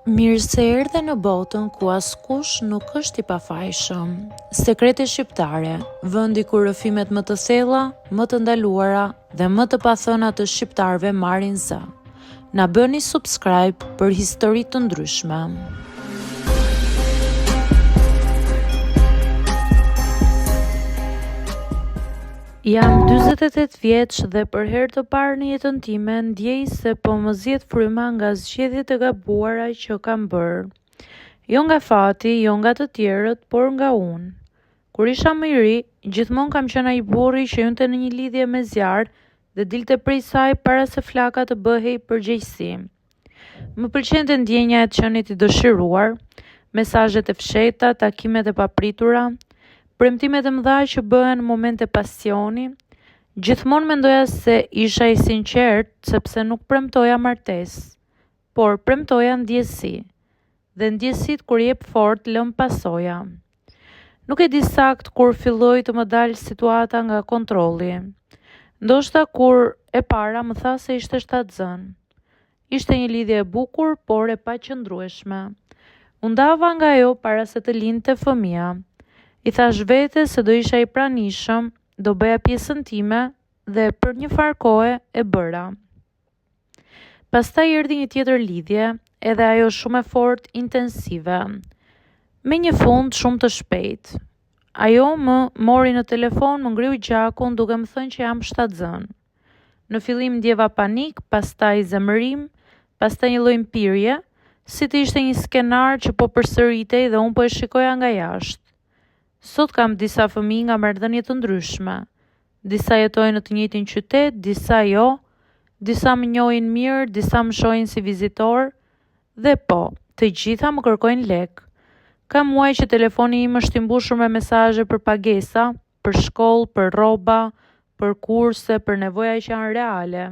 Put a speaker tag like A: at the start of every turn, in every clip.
A: Mirë se erdhe në botën ku askush nuk është i pafajshëm. Sekrete shqiptare, vendi ku rrëfimet më të thella, më të ndaluara dhe më të pathëna të shqiptarëve marrin zë. Na bëni subscribe për histori të ndryshme. Jam 48 vjeç dhe për herë të parë në jetën time ndjej se po më zgjedh fryma nga zgjedhjet e gabuara që kam bërë. Jo nga fati, jo nga të tjerët, por nga unë. Kur isha më i ri, gjithmonë kam qenë ai burri që hynte në një lidhje me zjarr dhe dilte prej saj para se flaka të bëhej përgjegjësi. Më pëlqente ndjenja e të qenit i dëshiruar, mesazhet e fshehta, takimet e papritura, premtimet e mëdha që bëhen në momente pasioni. Gjithmonë mendoja se isha i sinqert sepse nuk premtoja martesë, por premtoja ndjesi. Dhe ndjesit kur jep fort lëm pasoja. Nuk e di sakt kur filloi të më dalë situata nga kontrolli. Ndoshta kur e para më tha se ishte shtatzën. Ishte një lidhje e bukur, por e paqëndrueshme. U ndava nga ajo para se të lindte fëmia. I thash vete se do isha i pranishëm, do bëja pjesën time dhe për një farë kohe e bëra. Pastaj erdhi një tjetër lidhje, edhe ajo shumë e fortë, intensive. Me një fund shumë të shpejtë. Ajo më mori në telefon, më ngriu gjakun duke më thënë që jam shtatzën. Në fillim ndjeva panik, pastaj zemërim, pastaj një lloj pirje, si të ishte një skenar që po përsëritej dhe unë po e shikoja nga jashtë. Sot kam disa fëmijë nga marrëdhënie të ndryshme. Disa jetojnë në të njëjtin qytet, disa jo, disa më njohin mirë, disa më shohin si vizitor, dhe po, të gjitha më kërkojnë lek. Ka muaj që telefoni im është i mbushur me mesazhe për pagesa, për shkollë, për rroba, për kurse, për nevoja që janë reale.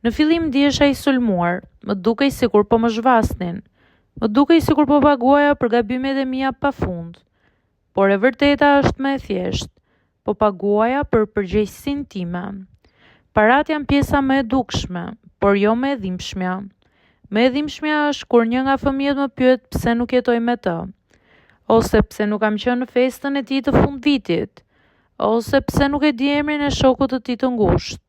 A: Në fillim ndjesha i sulmuar, më dukej sikur po më zhvasnin, më dukej sikur po paguaja për gabimet e mia pafund. Por e vërteta është më e thjeshtë, po paguaja për përgjegjësinë time. Parat janë pjesa më e dukshme, por jo më e dhimbshmja. Më e dhimbshmja është kur një nga fëmijët më pyet pse nuk jetoj me të, ose pse nuk kam qenë në festën e tij të fundvitit, ose pse nuk e di emrin e shokut të tij të ngushtë.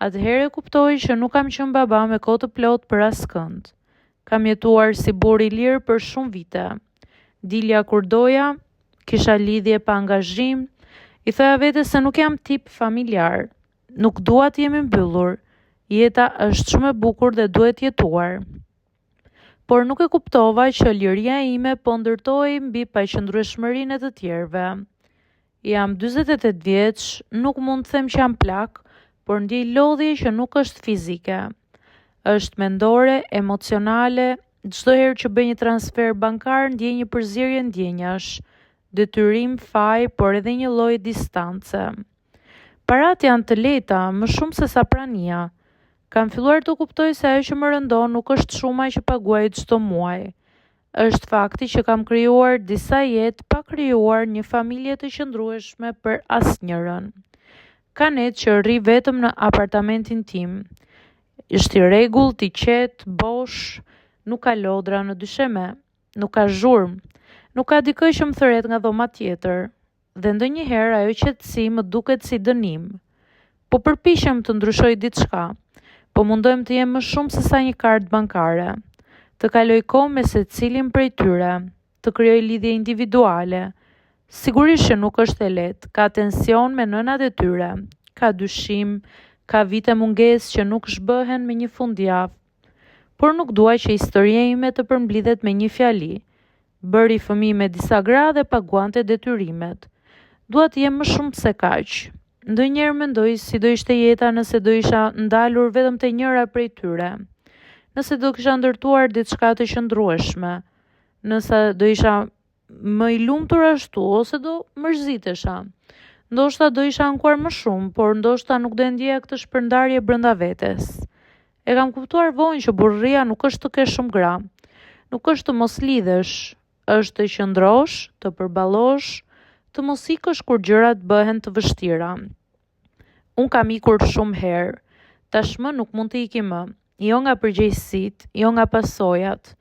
A: Atëherë kuptoj që nuk kam qenë baba me kohë të plot për askënd. Kam jetuar si burr i lirë për shumë vite. Dilja kur doja, kisha lidhje pa angazhim, i thoja vetes se nuk jam tip familjar, nuk dua të jemi mbyllur, jeta është shumë e bukur dhe duhet jetuar. Por nuk e kuptova që liria ime po ndërtohej mbi paqëndrueshmërinë e të tjerëve. Jam 48 vjeç, nuk mund të them që jam plak, por ndjej lodhje që nuk është fizike. Është mendore, emocionale, çdo herë që bëj një transfer bankar ndjej një përzierje ndjenjash, detyrim, faj, por edhe një lloj distance. Parat janë të lehta, më shumë se sa prania. Kam filluar të kuptoj se ajo që më rëndon nuk është shuma që paguaj çdo muaj. Është fakti që kam krijuar disa jetë pa krijuar një familje të qëndrueshme për asnjërin. Ka net që rri vetëm në apartamentin tim. Është i rregullt, i qetë, bosh, nuk ka lodra në dysheme, nuk ka zhurmë. Nuk ka dikë që më thret nga dhoma tjetër, dhe ndonjëherë ajo qetësi më duket si dënim. Po përpiqem të ndryshoj diçka, po mundohem të jem më shumë se sa një kartë bankare, të kaloj kohë me secilin prej tyre, të krijoj lidhje individuale. Sigurisht që nuk është e lehtë, ka tension me nënat e tyre, ka dyshim, ka vite mungesë që nuk zhbëhen me një fundjavë. Por nuk dua që historia ime të përmblidhet me një fjali. Bëri fëmijë me disa gra dhe paguante detyrimet. Dua të jem më shumë se kaq. Ndonjëherë mendoj si do ishte jeta nëse do isha ndalur vetëm te njëra prej tyre. Nëse do kisha ndërtuar diçka të qëndrueshme. Nëse do isha më i lumtur ashtu ose do mërzitesha. Ndoshta do isha ankuar më shumë, por ndoshta nuk do ndjeja këtë shpërndarje brenda vetes. E kam kuptuar vonë që burrëria nuk është të kesh shumë gra. Nuk është të mos lidhesh. Është të qëndrosh, të përballosh, të mos ikësh kur gjërat bëhen të vështira. Unë kam ikur shumë herë, tashmë nuk mund të ikim më, jo nga përgjegjësitë, jo nga pasojat,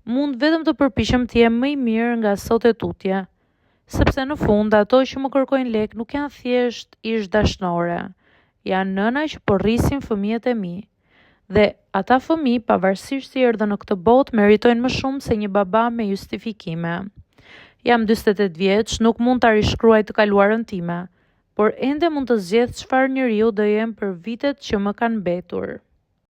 A: Mund vetëm të përpiqem të jem më i mirë nga sot e tutje, sepse në fund ato që më kërkojnë lek nuk janë thjesht ish dashnore, janë nëna që po rrisin fëmijët e mi. Dhe ata fëmijë, pavarësisht se erdhën në këtë botë, meritojnë më shumë se një baba me justifikime. Jam 48 vjeç, nuk mund ta rishkruaj të kaluarën time, por ende mund të zgjedh çfarë njeriu do jem për vitet që më kanë mbetur.